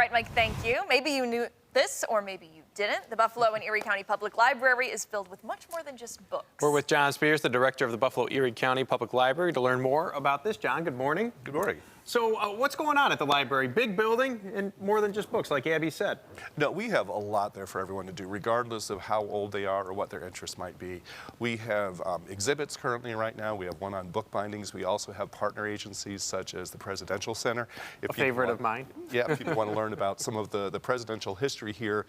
right, Mike, thank you. Maybe you knew this, or maybe you didn't. The Buffalo and Erie County Public Library is filled with much more than just books. We're with John Spears, the director of the Buffalo Erie County Public Library, to learn more about this. John, good morning. Good morning. So what's going on at the library? Big building and more than just books, like Abby said. No, we have a lot there for everyone to do, regardless of how old they are or what their interests might be. We have exhibits currently right now. We have one on book bindings. We also have partner agencies such as the Presidential Center. A favorite of mine. Yeah, if people want to learn about some of the presidential history here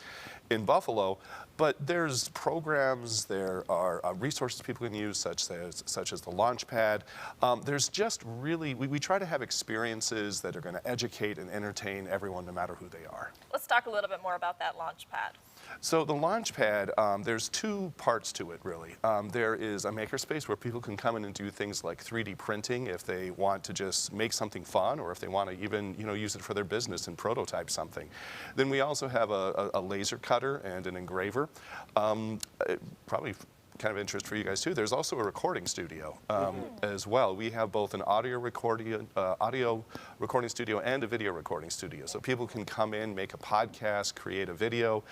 in Buffalo. But there's programs, there are resources people can use, such as the Launchpad. There's just really, we try to have experiences that are going to educate and entertain everyone, no matter who they are. Let's talk a little bit more about that Launchpad. So the Launchpad, there's two parts to it, really. There is a makerspace where people can come in and do things like 3D printing if they want to just make something fun, or if they want to even use it for their business and prototype something. Then we also have a laser cutter and an engraver. Probably kind of interest for you guys too. There's also a recording studio as well. We have both an audio recording studio and a video recording studio. So people can come in, make a podcast, create a video.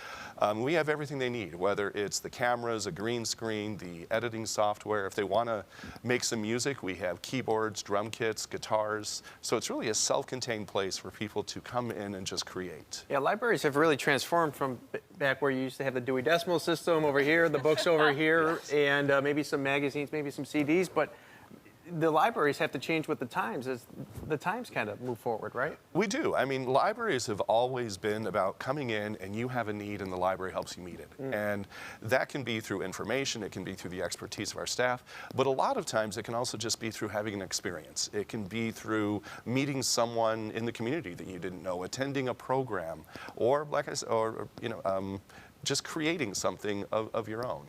We have everything they need, whether it's the cameras, a green screen, the editing software. If they want to make some music, we have keyboards, drum kits, guitars. So it's really a self-contained place for people to come in and just create. Yeah, libraries have really transformed from back where you used to have the Dewey Decimal System over here, the books over here. Yes. And maybe some magazines, maybe some CDs, but the libraries have to change with the times as the times kind of move forward, right? We do. I mean, libraries have always been about coming in and you have a need and the library helps you meet it. And that can be through information, it can be through the expertise of our staff, but a lot of times it can also just be through having an experience. It can be through meeting someone in the community that you didn't know, attending a program, or like I said, just creating something of your own.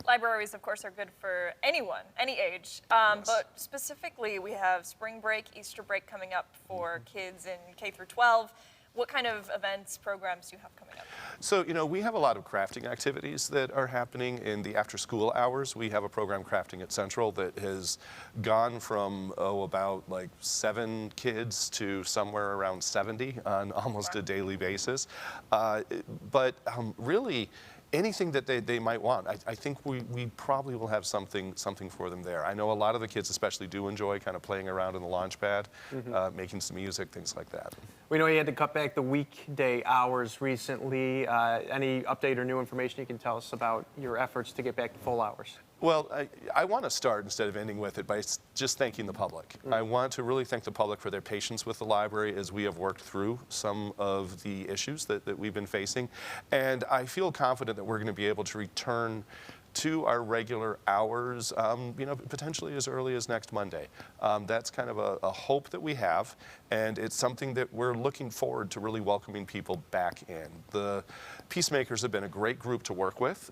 Libraries, of course, are good for anyone, any age, Yes. but specifically we have spring break, Easter break coming up for kids in K through 12. What kind of events, programs do you have coming up? So, we have a lot of crafting activities that are happening in the after-school hours. We have a program, Crafting at Central, that has gone from, about like 7 kids to somewhere around 70 on almost a daily basis. But really, anything that they might want. I think we probably will have something for them there. I know a lot of the kids especially do enjoy kind of playing around in the Launchpad, making some music, things like that. We know you had to cut back the weekday hours recently. Any update or new information you can tell us about your efforts to get back to full hours? Well, I want to start, instead of ending with it, by just thanking the public. I want to really thank the public for their patience with the library as we have worked through some of the issues that we've been facing. And I feel confident that we're going to be able to return to our regular hours, potentially as early as next Monday. That's kind of a hope that we have, and it's something that we're looking forward to really welcoming people back in. The Peacemakers have been a great group to work with,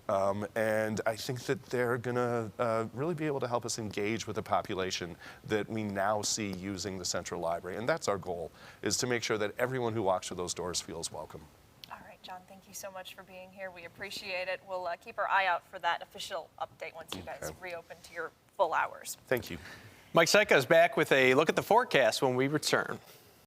and I think that they're going to really be able to help us engage with the population that we now see using the Central Library. And that's our goal, is to make sure that everyone who walks through those doors feels welcome. John, thank you so much for being here. We appreciate it. We'll keep our eye out for that official update once you guys reopen to your full hours. Thank you. Mike Syka is back with a look at the forecast when we return.